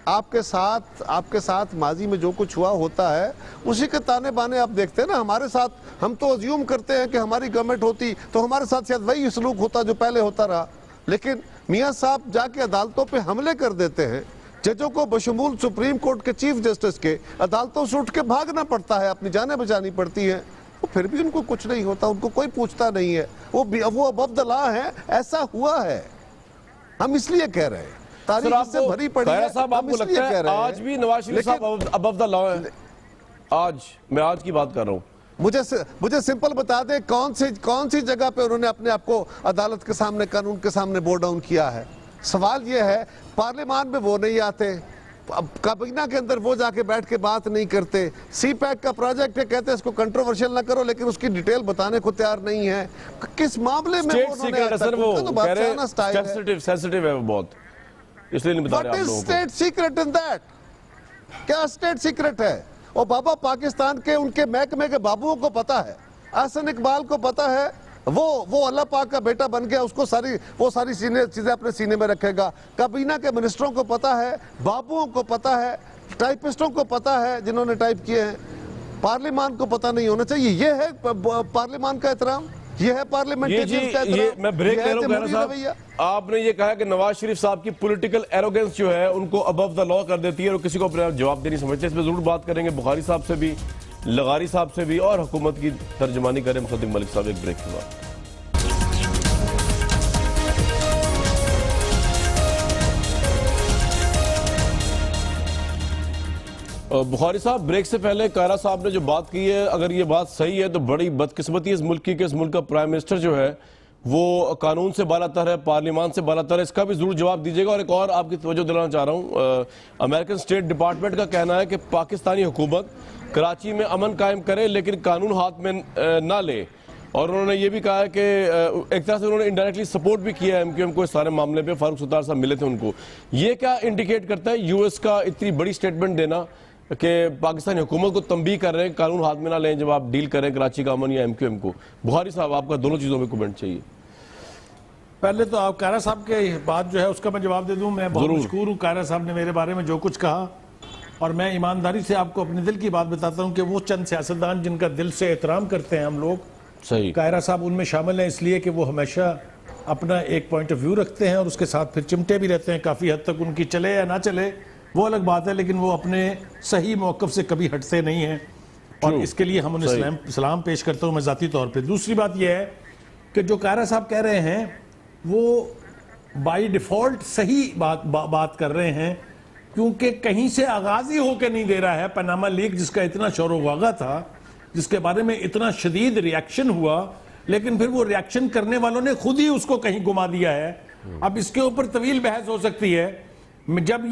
आपके साथ माजी में जो कुछ हुआ होता है उसी के ताने बाने आप देखते हैं ना। हमारे साथ हम तो अज्यूम करते हैं कि हमारी गवर्नमेंट होती तो हमारे साथ शायद वही सलूक होता जो पहले होता रहा, लेकिन मियां साहब जाके अदालतों पे हमले कर देते हैं, जजों को बशमूल सुप्रीम कोर्ट के चीफ जस्टिस के अदालतों से उठ के भागना पड़ता है, अपनी जानें बचानी पड़ती हैं, तो फिर भी उनको कुछ नहीं होता, उनको कोई पूछता नहीं है, वो अबव द लॉ है। ऐसा हुआ है, हम इसलिए कह रहे हैं, तारीख से भरी पड़ी है। साहब, आपको लगता है आज भी नवाज शरीफ साहब अबव द लॉ है? मैं आज की बात कर रहा हूँ। मुझे सिंपल बता दें, कौन सी जगह पे उन्होंने अपने आप को अदालत के सामने, कानून के सामने बोर्ड डाउन किया है? सवाल यह है, पार्लियामान में वो नहीं आते, काबीना के अंदर वो जाके बैठ के बात नहीं करते, सीपैक का प्रोजेक्ट है, कहते हैं इसको कंट्रोवर्शियल ना करो, लेकिन उसकी डिटेल बताने को तैयार नहीं है। किस मामले में सेंसिटिव है वो बहुत, इसलिए नहीं बता रहे आप लोगों को। State secret in that? क्या स्टेट सीक्रेट है? और बाबा पाकिस्तान के उनके महकमे के बाबुओं को पता है, अहसन इकबाल को पता है, वो अल्लाह पाक का बेटा बन गया, उसको सारी चीजें अपने सीने में रखेगा। काबीना के मिनिस्टरों को पता है, बाबुओं को पता है, टाइपिस्टों को पता है जिन्होंने टाइप किए हैं, पार्लियामान को पता नहीं होना चाहिए। ये है पार्लियामान का एहतराम, ये है पार्लियामेंटेरियंस का एहतराम। मैं ब्रेक ले रहा हूं। आपने ये कहा कि नवाज शरीफ साहब की पॉलिटिकल एरोगेंस जो है उनको अबव द लॉ कर देती है और किसी को अपने जवाब देनी समझते। इस पर जरूर बात करेंगे बुखारी साहब से भी, लगारी साहब से भी, और हुकूमत की तर्जुमानी करें मुसद्दिक मलिक साहब एक ब्रेक के बाद। बुखारी साहब, ब्रेक से पहले कायरा साहब ने जो बात की है, अगर ये बात सही है तो बड़ी बदकिस्मती है इस मुल्क की कि इस मुल्क का प्राइम मिनिस्टर जो है वो कानून से बालातर है, पार्लियामान से बालातर है। इसका भी जरूर जवाब दीजिएगा। और एक और आपकी तवज्जो दिलाना चाह रहा हूँ, अमेरिकन स्टेट डिपार्टमेंट का कहना है कि पाकिस्तानी हुकूमत कराची में अमन कायम करे लेकिन कानून हाथ में ना ले। और उन्होंने ये भी कहा है कि एक तरह से उन्होंने इनडायरेक्टली सपोर्ट भी किया है एमक्यूएम को इस सारे मामले पे। फारूक सुतार साहब मिले थे उनको। ये क्या इंडिकेट करता है यूएस का इतनी बड़ी स्टेटमेंट देना कि पाकिस्तानी हुकूमत को तंबीह कर रहे हैं कानून हाथ में ना लें जब आप डील करें कराची का अमन या एमक्यूएम को? बुखारी साहब, आपका दोनों चीज़ों में कमेंट चाहिए। पहले तो आप कायरा साहब के बात जो है उसका मैं जवाब दे दूं। मैं बहुत मशकूर हूँ कायरा साहब ने मेरे बारे में जो कुछ कहा, और मैं ईमानदारी से आपको अपने दिल की बात बताता हूँ कि वो चंद सियासतदान जिनका दिल से एहतराम करते हैं हम लोग, सही, कायरा साहब उनमें शामिल हैं, इसलिए कि वो हमेशा अपना एक पॉइंट ऑफ व्यू रखते हैं और उसके साथ फिर चिमटे भी रहते हैं। काफ़ी हद तक उनकी चले या ना चले वो अलग बात है, लेकिन वो अपने सही मौक़िफ़ से कभी हटते नहीं हैं, और इसके लिए हम उन्हें सलाम पेश करता हूँ मैं ज़ाती तौर पर। दूसरी बात यह है कि जो कायरा साहब कह रहे हैं वो बाय डिफ़ॉल्ट सही बात कर रहे हैं, क्योंकि कहीं से आगाज़ ही होकर नहीं दे रहा है। पनामा लीक जिसका इतना शोर वागा था, जिसके बारे में इतना शदीद रिएक्शन हुआ, लेकिन फिर वो रिएक्शन करने वालों ने खुद ही उसको कहीं घुमा दिया है। अब इसके ऊपर तवील बहस हो सकती है। जब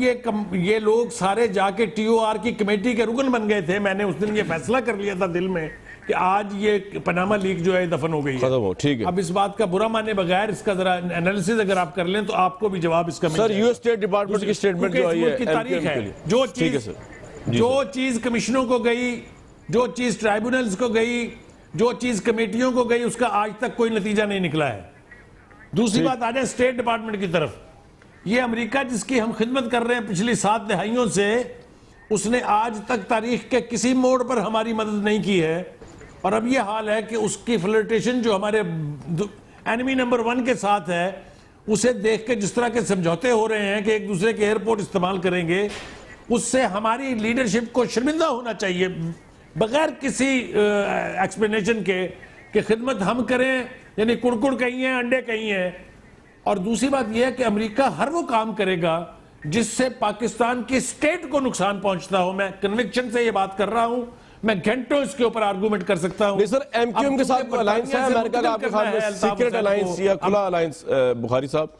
ये लोग सारे जाके टीओआर की कमेटी के रुकन बन गए थे, मैंने उस दिन ये फैसला कर लिया था दिल में कि आज ये पनामा लीक जो है दफन हो गई है, खत्म हो, ठीक है। अब इस बात का बुरा माने बगैर इसका जरा एनालिसिस अगर आप कर लें तो आपको भी जवाब इसका सर यूएस स्टेट डिपार्टमेंट की स्टेटमेंट जो आई है की तारीख MQM के है, लिए। जो चीज कमिश्नरों को गई, जो चीज ट्राइब्यूनल्स को गई, जो चीज कमेटियों को गई, उसका आज तक कोई नतीजा नहीं निकला है। दूसरी बात आ जाए स्टेट डिपार्टमेंट की तरफ। ये अमेरिका जिसकी हम खिदमत कर रहे हैं पिछली 7 दहाइयों से, उसने आज तक तारीख के किसी मोड़ पर हमारी मदद नहीं की है। और अब ये हाल है कि उसकी फ्लर्टेशन जो हमारे एनिमी नंबर 1 के साथ है, उसे देख के जिस तरह के समझौते हो रहे हैं कि एक दूसरे के एयरपोर्ट इस्तेमाल करेंगे, उससे हमारी लीडरशिप को शर्मिंदा होना चाहिए बगैर किसी एक्सप्लेनेशन के कि खिदमत हम करें, यानी कुड़कुड़ कहीं है, अंडे कहीं है। और दूसरी बात यह है कि अमेरिका हर वो काम करेगा जिससे पाकिस्तान की स्टेट को नुकसान पहुंचता हो। मैं कन्विक्शन से ये बात कर रहा हूं, मैं घंटों इसके ऊपर आर्गुमेंट कर सकता हूं। नहीं सर, एमक्यूएम के साथ अलायंस है अमेरिका का, आपके ख्याल में सीक्रेट अलायंस या खुला अलायंस? बुखारी साहब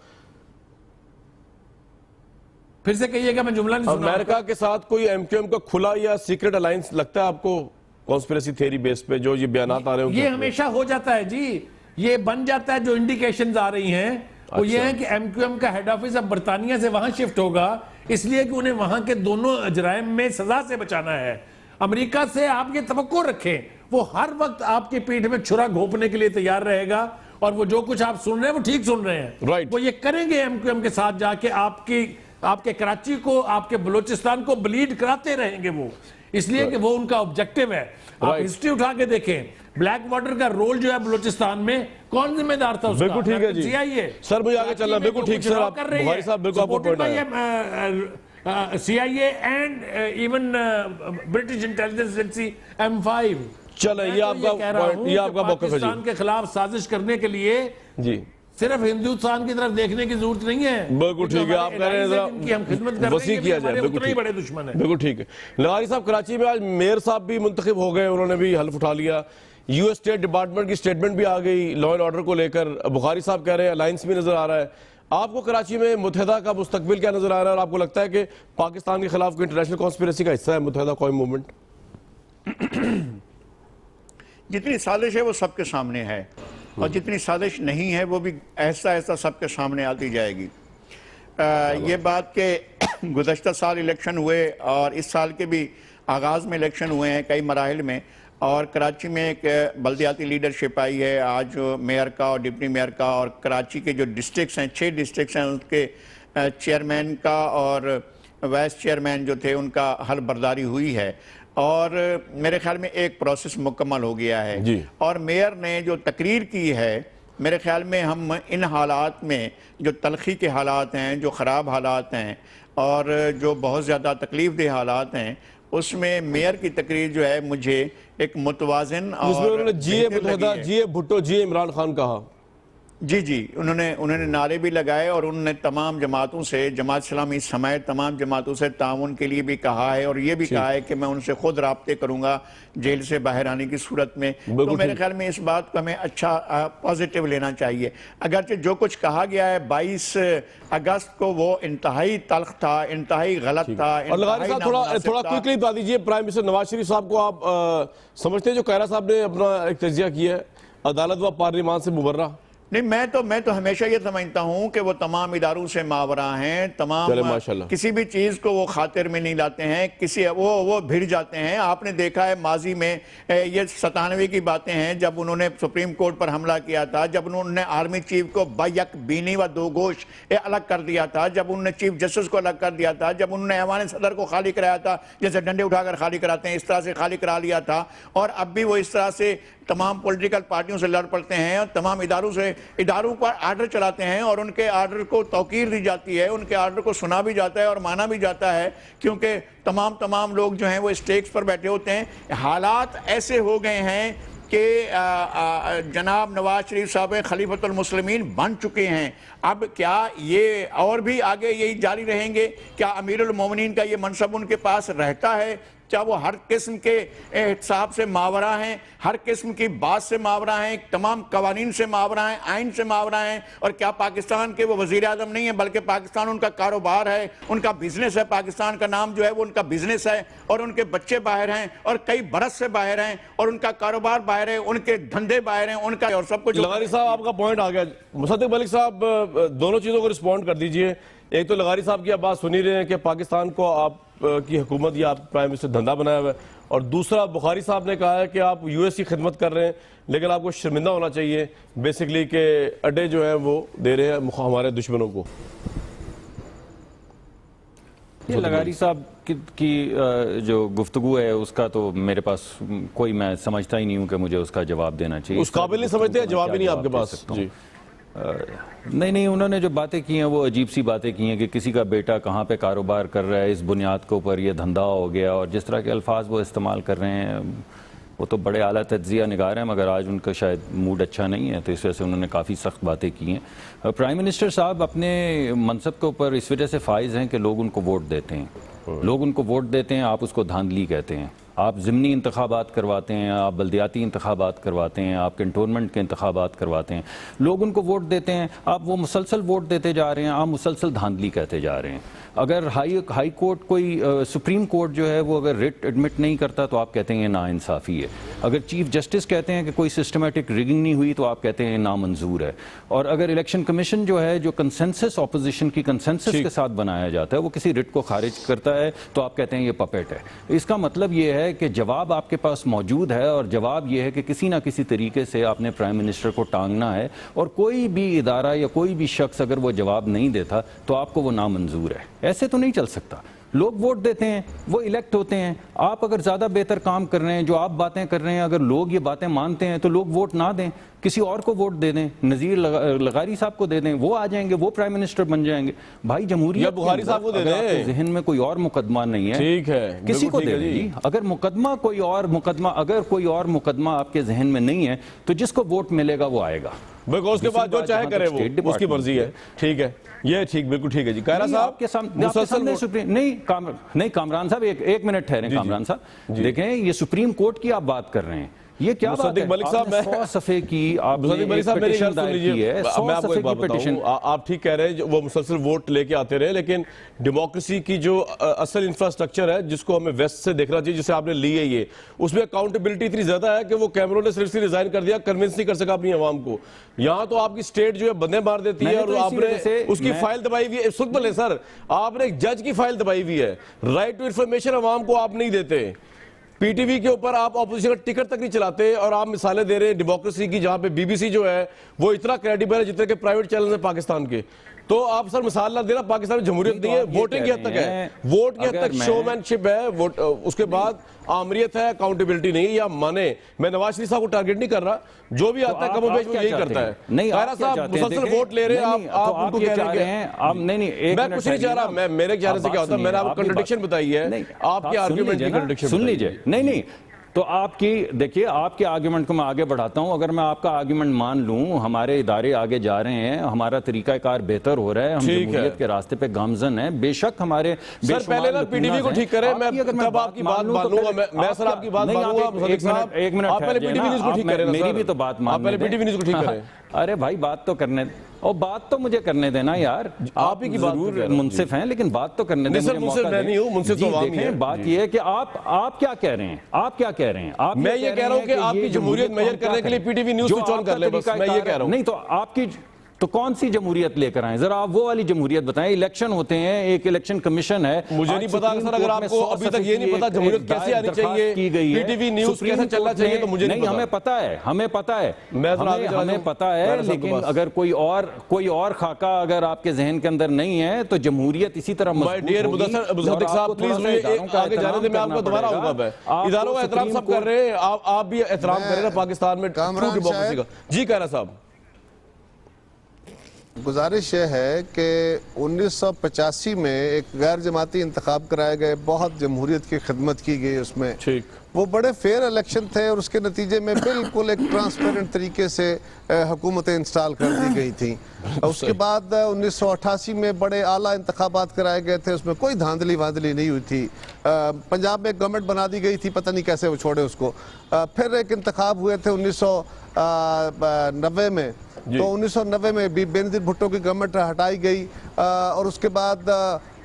फिर से कहिएगा, मैं जुमला नहीं सुना। अमेरिका के साथ कोई एमक्यूएम का खुला या सीक्रेट अलायंस लगता है आपको कॉन्स्पिरेसी थ्योरी बेस पे जो ये बयानात आ रहे हैं? ये हमेशा हो जाता है जी, ये बन जाता है। जो इंडिकेशंस आ रही हैं वो ये है कि एमक्यूएम का हेड ऑफिस अब बर्तानिया से वहां शिफ्ट होगा, इसलिए कि उन्हें वहां के दोनों अजराइम में सजा से बचाना है। अमेरिका से आप ये तवक्को रखें, वो हर वक्त आपकी पीठ में छुरा घोंपने के लिए तैयार रहेगा, और वो जो कुछ आप सुन रहे हैं वो ठीक सुन रहे हैं। राइट। वो ये करेंगे एमक्यूएम के साथ जाके, आपके कराची को, आपके बलूचिस्तान को ब्लीड कराते रहेंगे वो, इसलिए कि वो उनका ऑब्जेक्टिव है। आप हिस्ट्री उठा के देखें, ब्लैक वाटर का रोल जो है बलूचिस्तान में कौन जिम्मेदार था उसका? बिल्कुल ठीक है जी। CIA सर मुझे आगे चलना, बिल्कुल ठीक सर, आप बुखारी साहब बिल्कुल आपको पॉइंट आया। CIA and even British intelligence agency M5। चलो ये आपका पॉइंट, ये आपका मौका है पाकिस्तान के खिलाफ साजिश करने के लिए जी सिर्फ हिंदुस्तान की तरफ देखने की जरूरत नहीं है। बिल्कुल ठीक है, आप कह रहे हैं कि हम खिदमत कर रहे हैं, वसी किया जाए, बिल्कुल उतने ही बड़े दुश्मन है। बिल्कुल ठीक है। लगारी साहब, कराची में आज मेयर साहब भी मुंतखब हो गए, उन्होंने भी हल्फ उठा लिया। यूएस स्टेट डिपार्टमेंट की स्टेटमेंट भी आ गई लॉ एंड ऑर्डर को लेकर। बुखारी साहब कह रहे हैं अलायंस भी नजर आ रहा है। आपको कराची में मुत्तहिदा का मुस्तकबिल क्या नजर आ रहा है, और आपको लगता है कि पाकिस्तान के खिलाफ कोई इंटरनेशनल कॉन्स्पिरेसी का हिस्सा है मुत्तहिदा कौमी मूवमेंट? जितनी साजिश है वो सबके सामने है, और जितनी साजिश नहीं है वो भी ऐसा ऐसा सबके सामने आती जाएगी। ये बात के गुज़श्ता साल इलेक्शन हुए और इस साल के भी आगाज़ में इलेक्शन हुए हैं कई मराहिल में, और कराची में एक बल्दियाती लीडरशिप आई है आज मेयर का और डिप्टी मेयर का, और कराची के जो डिस्ट्रिक्ट्स हैं, 6 डिस्ट्रिक्ट्स हैं, उनके चेयरमैन का और वाइस चेयरमैन जो थे उनका हल बर्दारी हुई है, और मेरे ख्याल में एक प्रोसेस मुकम्मल हो गया है जी। और मेयर ने जो तकरीर की है, मेरे ख्याल में हम इन हालात में जो तलखी के हालात हैं, जो ख़राब हालात हैं और जो बहुत ज़्यादा तकलीफ़ दह हालात हैं, उसमें मेयर की तकरीर जो है मुझे एक मुतवाज़िन और जिसमें उन्होंने जीए मुत्तहिदा, जीए भुट्टो, जीए इमरान खान कहा। जी जी, उन्होंने नारे भी लगाए और उन्होंने तमाम जमातों से, जमात इस्लामी समेत तमाम जमातों से ताउन के लिए भी कहा है और ये भी कहा है कि मैं उनसे खुद राब्ते करूंगा जेल से बाहर आने की सूरत में। तो मेरे ख्याल में इस बात को हमें अच्छा पॉजिटिव लेना चाहिए। अगरचे जो कुछ कहा गया है 22 अगस्त को वो इंतहाई तल्ख था, इंतहाई गलत था। और लगारी साहब थोड़ा क्विकली बता दीजिए, प्राइम मिनिस्टर नवाज शरीफ साहब को आप समझते हैं जो कैरा साहब ने अपना एक तजिया किया है अदालत व पार्लिमान से मुबर्रा? नहीं, मैं तो हमेशा ये समझता हूं कि वो तमाम इदारों से मावरा हैं, तमाम किसी भी चीज को वो खातिर में नहीं लाते हैं, किसी वो भिड़ जाते हैं। आपने देखा है माजी में ये 97 की बातें हैं जब उन्होंने सुप्रीम कोर्ट पर हमला किया था, जब उन्होंने आर्मी चीफ को बैक बीनी व दो गोश अलग कर दिया था, जब उन्होंने चीफ जस्टिस को अलग कर दिया था, जब उन्होंने ऐवान सदर को खाली कराया था जैसे डंडे उठाकर खाली कराते हैं इस तरह से खाली करा लिया था। और अब भी वो इस तरह से तमाम पॉलिटिकल पार्टियों से लड़ पड़ते हैं और तमाम इदारों पर आर्डर चलाते हैं और उनके आर्डर को तौकीर दी जाती है, उनके आर्डर को सुना भी जाता है और माना भी जाता है, क्योंकि तमाम लोग जो हैं वो स्टेक्स पर बैठे होते हैं। हालात ऐसे हो गए हैं कि जनाब नवाज शरीफ साहब खलीफतुल मुस्लिमीन बन चुके हैं। अब क्या ये और भी आगे यही जारी रहेंगे? क्या अमीरुल मोमिनीन का ये मनसब उनके पास रहता है? क्या वो हर किस्म के हिसाब से मावरा हैं, हर किस्म की बात से मावरा हैं, तमाम कवानीन से मावरा हैं, आइन से मावरा हैं? और क्या पाकिस्तान के वो वजीर आज़म नहीं है, बल्कि पाकिस्तान उनका कारोबार है, उनका बिजनेस है, पाकिस्तान का नाम जो है वो उनका बिजनेस है और उनके बच्चे बाहर हैं और कई बरस से बाहर हैं और उनका कारोबार बाहर है, उनके धंधे बाहर हैं, उनका और सब कुछ। लगारी साहब आपका पॉइंट आ गया। मुसद्दिक मलिक साहब दोनों चीज़ों को रिस्पॉन्ड कर दीजिए। एक तो लगारी साहब की आप बात सुनी रहे हैं कि पाकिस्तान को आप की हुकूमत या आप प्राइम मिनिस्टर धंधा बनाया हुआ है, और दूसरा बुखारी साहब ने कहा है कि आप यूएस की खिदमत कर रहे हैं लेकिन आपको शर्मिंदा होना चाहिए बेसिकली कि अड्डे जो हैं वो दे रहे हैं हमारे दुश्मनों को। ये लगारी साहब की जो गुफ्तगू है उसका तो मेरे पास कोई, मैं समझता ही नहीं हूँ कि मुझे उसका जवाब देना चाहिए। उस काबिल नहीं समझते हैं, जवाब ही नहीं आपके पास जी। नहीं, उन्होंने जो बातें की हैं वो अजीब सी बातें की हैं कि किसी का बेटा कहाँ पे कारोबार कर रहा है, इस बुनियाद के ऊपर ये धंधा हो गया, और जिस तरह के अल्फाज वो इस्तेमाल कर रहे हैं वो तो बड़े आला तज्जिया निगार हैं, मगर आज उनका शायद मूड अच्छा नहीं है तो इस वजह से उन्होंने काफ़ी सख्त बातें की हैं। प्राइम मिनिस्टर साहब अपने मनसब के ऊपर इस वजह से फाइज हैं कि लोग उनको वोट देते हैं, लोग उनको वोट देते हैं, आप उसको धांधली कहते हैं। आप ज़िमनी इंतखाबात करवाते हैं, आप बल्दियाती इंतखाबात करवाते हैं, आप कंटोनमेंट के इंतखाबात करवाते हैं, लोग उनको वोट देते हैं, आप वो मुसलसल वोट देते जा रहे हैं, आप मुसलसल धांधली कहते जा रहे हैं। अगर हाई कोर्ट कोई सुप्रीम कोर्ट जो है वो अगर रिट एडमिट नहीं करता तो आप कहते हैं ये नाइंसाफ़ी है। अगर चीफ जस्टिस कहते हैं कि कोई सिस्टमेटिक रिगिंग नहीं हुई तो आप कहते हैं नामंजूर है। और अगर इलेक्शन कमीशन जो है जो कंसेंसस ऑपोजिशन की कंसेंसस के साथ बनाया जाता है वो किसी रिट को खारिज करता है तो आप कहते हैं ये पपेट है। इसका मतलब ये है कि जवाब आपके पास मौजूद है और जवाब ये है कि किसी ना किसी तरीके से आपने प्राइम मिनिस्टर को टांगना है, और कोई भी इदारा या कोई भी शख्स अगर वो जवाब नहीं देता तो आपको वो नामंजूर है। ऐसे तो नहीं चल सकता। लोग वोट देते हैं, वो इलेक्ट होते हैं। आप अगर ज़्यादा बेहतर काम कर रहे हैं, जो आप बातें कर रहे हैं, अगर लोग ये बातें मानते हैं तो लोग वोट ना दें, किसी और को वोट दे दें, नज़ीर लगारी साहब को दे दें, वो आ जाएंगे, वो प्राइम मिनिस्टर बन जाएंगे। भाई जमहूरियत बुखारी साहब को दे दें, जहन में कोई और मुकदमा नहीं है, ठीक है, किसी को दे दें जी। अगर कोई और मुकदमा आपके जहन में नहीं है तो जिसको वोट मिलेगा वो आएगा, बिल्कुल, उसके बाद जो चाहे करे वो उसकी मर्जी है। ठीक है, ये ठीक, बिल्कुल ठीक है जी। कैरा साहब के सामने सुप्रीम नहीं कामरान साहब एक मिनट ठहरें। कामरान साहब देखें, ये सुप्रीम कोर्ट की आप बात कर रहे हैं, ये क्या बात है? मलिक साहब 100 सफ़े की आपने पिटीशन दायर की है, 100 सफ़े की पिटीशन। आप ठीक कह रहे हैं, वो मुसलसल वोट लेके आते रहे, लेकिन डेमोक्रेसी की जो असल इंफ्रास्ट्रक्चर है जिसको हमें वेस्ट से देखना चाहिए, जिसे आपने ली है, ये उसमें अकाउंटेबिलिटी इतनी ज्यादा है कि वो कैमरों ने सिर्फ रिजाइन कर दिया, कन्विंस नहीं कर सका अपनी आवाम को। यहाँ तो आपकी स्टेट जो है बंदे मार देती है और आपने उसकी फाइल दबाई हुई है। सुन पहले सर, आपने एक जज की फाइल दबाई हुई है, राइट टू इंफॉर्मेशन आवाम को आप नहीं देते, पीटीवी के ऊपर आप ऑपोजिशन का टिकट तक नहीं चलाते, और आप मिसालें दे रहे हैं डेमोक्रेसी की, जहां पे बीबीसी जो है वो इतना क्रेडिबल है जितने के प्राइवेट चैनल है पाकिस्तान के। तो आप सर मिसाल ना देना, पाकिस्तान में जमहूरियत नहीं है, वोटिंग की हद तक है, वोट की हद तक शोमैनशिप है, वोट उसके बाद आमरीत है, अकाउंटेबिलिटी नहीं है। या माने, मैं नवाज शरीफ साहब को टारगेट नहीं कर रहा, जो भी आता है कम बेश वो यही करता है। नहीं, साहब मुसलसल वोट ले रहे हैं, आप उनको कह रहे हैं, मैं कुछ नहीं चाह रहा, मैं मेरे ख्याल से क्या होता है, मैंने आपको कंट्रडिक्शन बताई है, आपके आर्गुमेंट की कंट्रडिक्शन सुन लीजिए। नहीं, तो आपकी देखिए, आपके आर्ग्यूमेंट को मैं आगे बढ़ाता हूं। अगर मैं आपका आर्ग्यूमेंट मान लूं, हमारे इदारे आगे जा रहे हैं, हमारा तरीकाकार बेहतर हो रहा है, हम जमहूरियत के रास्ते पे गामजन हैं, बेशक हमारे सर पहले ना पीटीवी को ठीक करें, मैं तब आपकी बात मानूंगा। मैं सर आपकी बात मानूंगा मुसद्दिक साहब, एक मिनट आप पहले पीटीवी न्यूज़ को ठीक करें ना, मेरी भी तो बात मान, आप पहले पीटीवी न्यूज़ को ठीक करें। अरे भाई बात तो करने, और बात तो मुझे करने देना यार। आप ही की बात जरूर मुनसिफ हैं, लेकिन बात तो करने देना। सर मुनसिफ मैं नहीं हूं, मुनसिफ तो आवाम ही है। बात ये है कि आप क्या कह रहे हैं, आप क्या कह रहे हैं? आप मैं ये कह रहा हूं कि आपकी जमहूरियत मेजर करने के लिए पीटीवी न्यूज़ स्विच ऑन कर ले, बस मैं ये कह रहा हूं। नहीं तो आपकी तो कौन सी जमहूरियत लेकर आए, जरा आप वो वाली जमहूरियत बताएं। इलेक्शन होते हैं, एक इलेक्शन कमीशन है। मुझे नहीं पता सर, अगर आपको अभी तक ये नहीं पता जमहूरियत कैसे आनी चाहिए, की गई है, पीटीवी न्यूज़ कैसे चलना चाहिए, तो मुझे नहीं पता। हमें पता है, हमें पता है, हमें पता है, लेकिन अगर कोई और खाका अगर आपके जहन के अंदर नहीं है तो जमहूरियत इसी तरह मुसद्दिक साहब प्लीज आगे जाने दें, मैं आपको दोबारा आऊंगा। मैं इदारों का एहतराम सब कर रहे हैं, आप भी एहतराम करें ना पाकिस्तान में ट्रू डेमोक्रेसी का। जी कह रहा साहब, गुजारिश यह है कि 1985 में एक गैर जमाती इंतखाब कराए गए, बहुत जमहूरियत की खिदमत की गई उसमें। ठीक, वो बड़े फेयर इलेक्शन थे और उसके नतीजे में बिल्कुल एक ट्रांसपेरेंट तरीके से हुकूमतें इंस्टॉल कर दी गई थी। उसके बाद 1988 में बड़े आला इंतखाबात कराए गए थे, उसमें कोई धांधली वांधली नहीं हुई थी। पंजाब में एक गवर्नमेंट बना दी गई थी, पता नहीं कैसे वो छोड़े उसको। फिर एक इंतखाब हुए थे 1990 में, तो 1990 में भी बेनजीर भुट्टो की गवर्नमेंट हटाई गई और उसके बाद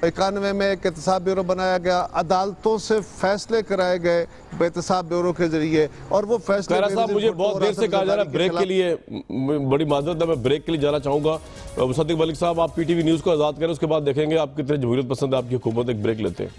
91 में एक एहतसाब ब्यूरो बनाया गया। अदालतों से फैसले कराए गए एहतसाब ब्यूरो के जरिए, और वो फैसले साहब मुझे बहुत देर से कहा जा रहा है ब्रेक के लिए, बड़ी माजरत है, मैं ब्रेक के लिए जाना चाहूंगा। मुसद्दिक मलिक साहब, आप पीटीवी न्यूज़ को आज़ाद करें, उसके बाद देखेंगे आप कितने जमहूरियत पसंद है आपकी हुकूमत। एक ब्रेक लेते हैं।